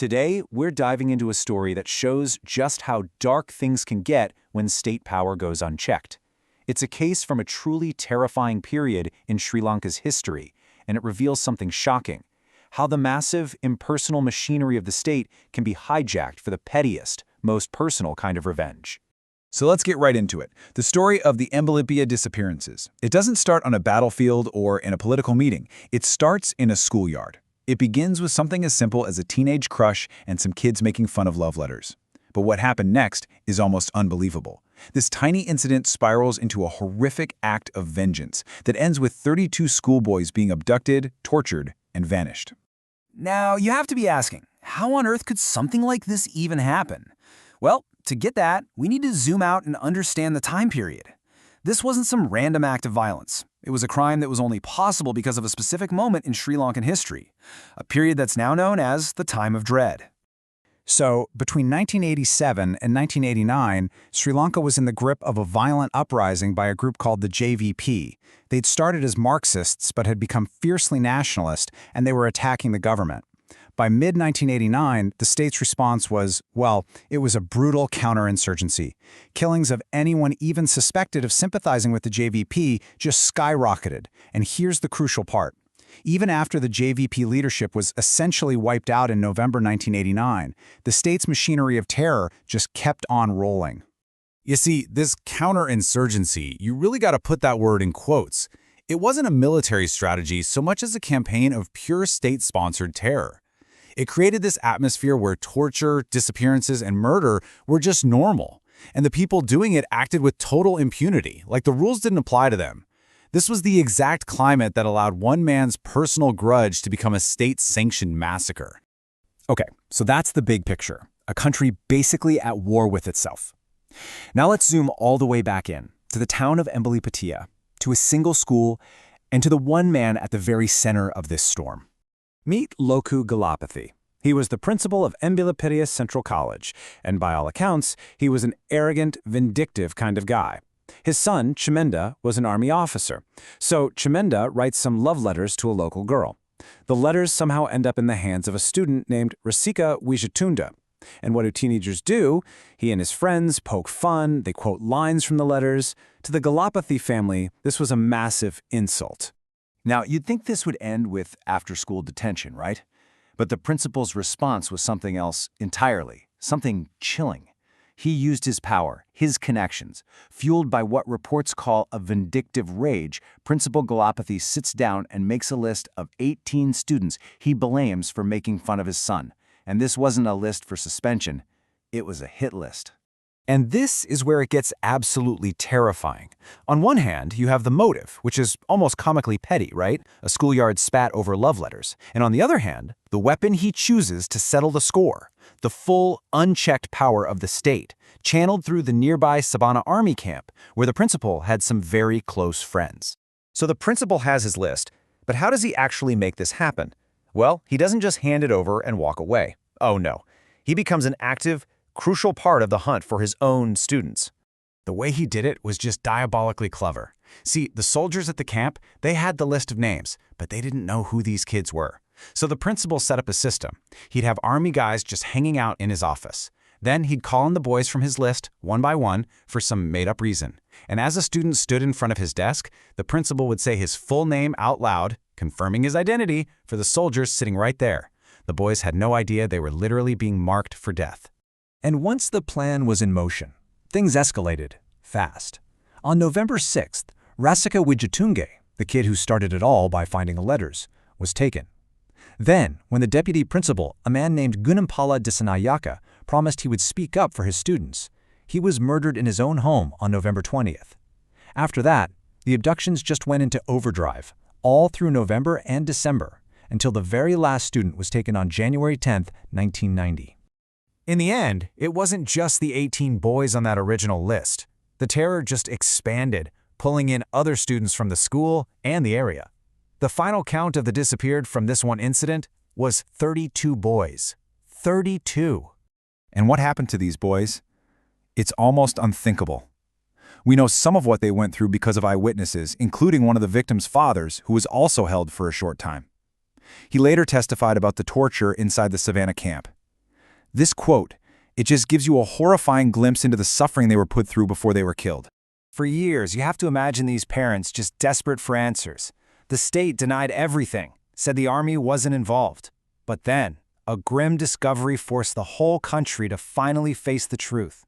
Today, we're diving into a story that shows just how dark things can get when state power goes unchecked. It's a case from a truly terrifying period in Sri Lanka's history, and it reveals something shocking: how the massive, impersonal machinery of the state can be hijacked for the pettiest, most personal kind of revenge. So let's get right into it. The story of the Embilipitiya disappearances. It doesn't start on a battlefield or in a political meeting. It starts in a schoolyard. It begins with something as simple as a teenage crush and some kids making fun of love letters. But what happened next is almost unbelievable. This tiny incident spirals into a horrific act of vengeance that ends with 32 schoolboys being abducted, tortured, and vanished. Now, you have to be asking, how on earth could something like this even happen? Well, to get that, we need to zoom out and understand the time period. This wasn't some random act of violence. It was a crime that was only possible because of a specific moment in Sri Lankan history, a period that's now known as the Time of Dread. So, between 1987 and 1989, Sri Lanka was in the grip of a violent uprising by a group called the JVP. They'd started as Marxists but had become fiercely nationalist, and they were attacking the government. By mid-1989, the state's response was, well, it was a brutal counterinsurgency. Killings of anyone even suspected of sympathizing with the JVP just skyrocketed. And here's the crucial part. Even after the JVP leadership was essentially wiped out in November 1989, the state's machinery of terror just kept on rolling. You see, this counterinsurgency, you really got to put that word in quotes. It wasn't a military strategy so much as a campaign of pure state-sponsored terror. It created this atmosphere where torture, disappearances, and murder were just normal, and the people doing it acted with total impunity, like the rules didn't apply to them. This was the exact climate that allowed one man's personal grudge to become a state-sanctioned massacre. Okay, so that's the big picture, a country basically at war with itself. Now let's zoom all the way back in, to the town of Embilipitiya, to a single school, and to the one man at the very center of this storm. Meet Loku Galapathy. He was the principal of Embilipitiya Central College, and by all accounts, he was an arrogant, vindictive kind of guy. His son, Chimenda, was an army officer, so Chimenda writes some love letters to a local girl. The letters somehow end up in the hands of a student named Rasika Wijatunda. And what do teenagers do? He and his friends poke fun, they quote lines from the letters. To the Galapathy family, this was a massive insult. Now, you'd think this would end with after-school detention, right? But the principal's response was something else entirely, something chilling. He used his power, his connections. Fueled by what reports call a vindictive rage, Principal Galapathy sits down and makes a list of 18 students he blames for making fun of his son. And this wasn't a list for suspension, it was a hit list. And this is where it gets absolutely terrifying. On one hand, you have the motive, which is almost comically petty, right? A schoolyard spat over love letters. And on the other hand, the weapon he chooses to settle the score, the full, unchecked power of the state, channeled through the nearby Sevana Army Camp, where the principal had some very close friends. So the principal has his list, but how does he actually make this happen? Well, he doesn't just hand it over and walk away. Oh no, he becomes an active, crucial part of the hunt for his own students. The way he did it was just diabolically clever. See, the soldiers at the camp, they had the list of names, but they didn't know who these kids were. So the principal set up a system. He'd have army guys just hanging out in his office. Then he'd call in the boys from his list, one by one, for some made-up reason. And as a student stood in front of his desk, the principal would say his full name out loud, confirming his identity for the soldiers sitting right there. The boys had no idea they were literally being marked for death. And once the plan was in motion, things escalated fast. On November 6th, Rasika Wijatunda, the kid who started it all by finding the letters, was taken. Then, when the deputy principal, a man named Gunampala Disanayaka, promised he would speak up for his students, he was murdered in his own home on November 20th. After that, the abductions just went into overdrive, all through November and December, until the very last student was taken on January 10th, 1990. In the end, it wasn't just the 18 boys on that original list. The terror just expanded, pulling in other students from the school and the area. The final count of the disappeared from this one incident was 32 boys. 32. And what happened to these boys? It's almost unthinkable. We know some of what they went through because of eyewitnesses, including one of the victims' fathers, who was also held for a short time. He later testified about the torture inside the Sevana camp. This quote, it just gives you a horrifying glimpse into the suffering they were put through before they were killed. For years, you have to imagine these parents just desperate for answers. The state denied everything, said the army wasn't involved. But then, a grim discovery forced the whole country to finally face the truth.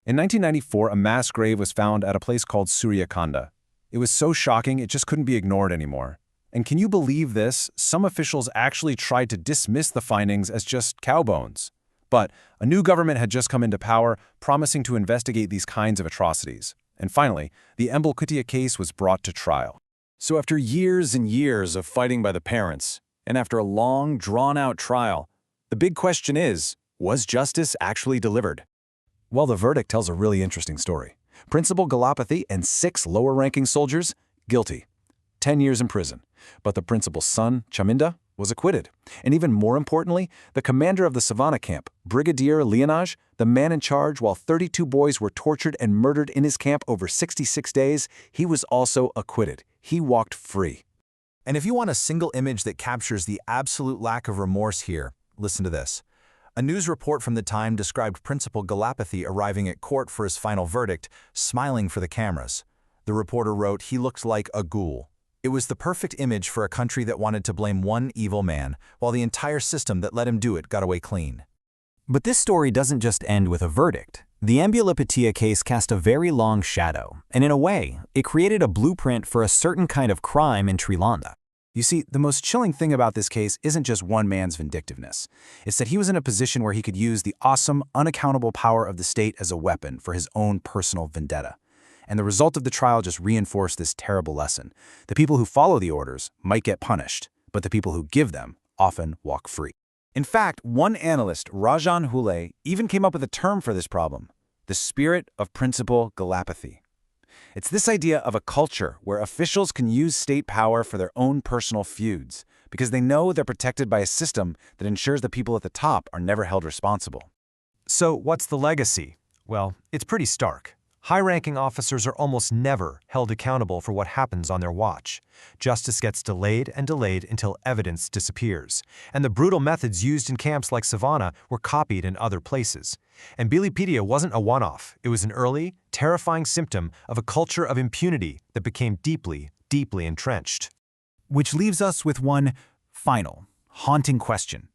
In 1994, a mass grave was found at a place called Sooriyakanda. It was so shocking it just couldn't be ignored anymore. And can you believe this? Some officials actually tried to dismiss the findings as just cow bones. But a new government had just come into power, promising to investigate these kinds of atrocities. And finally, the Embilipitiya case was brought to trial. So after years and years of fighting by the parents, and after a long, drawn-out trial, the big question is, was justice actually delivered? Well, the verdict tells a really interesting story. Principal Galapathy and 6 lower-ranking soldiers, guilty. 10 years in prison. But the principal's son, Chaminda, was acquitted. And even more importantly, the commander of the Sevana camp, Brigadier Leonage, the man in charge while 32 boys were tortured and murdered in his camp over 66 days, he was also acquitted. He walked free. And if you want a single image that captures the absolute lack of remorse here, listen to this. A news report from the time described Principal Galapathy arriving at court for his final verdict, smiling for the cameras. The reporter wrote he looked like a ghoul. It was the perfect image for a country that wanted to blame one evil man, while the entire system that let him do it got away clean. But this story doesn't just end with a verdict. The Embilipitiya case cast a very long shadow, and in a way, it created a blueprint for a certain kind of crime in Sri Lanka. You see, the most chilling thing about this case isn't just one man's vindictiveness. It's that he was in a position where he could use the awesome, unaccountable power of the state as a weapon for his own personal vendetta. And the result of the trial just reinforced this terrible lesson. The people who follow the orders might get punished, but the people who give them often walk free. In fact, one analyst, Rajan Hule, even came up with a term for this problem: the spirit of Principal Galapathy. It's this idea of a culture where officials can use state power for their own personal feuds, because they know they're protected by a system that ensures the people at the top are never held responsible. So what's the legacy? Well, it's pretty stark. High-ranking officers are almost never held accountable for what happens on their watch. Justice gets delayed and delayed until evidence disappears. And the brutal methods used in camps like Sevana were copied in other places. And Embilipitiya wasn't a one-off. It was an early, terrifying symptom of a culture of impunity that became deeply, deeply entrenched. Which leaves us with one final, haunting question.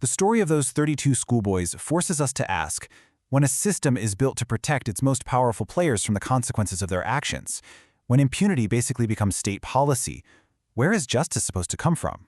The story of those 32 schoolboys forces us to ask, when a system is built to protect its most powerful players from the consequences of their actions, when impunity basically becomes state policy, where is justice supposed to come from?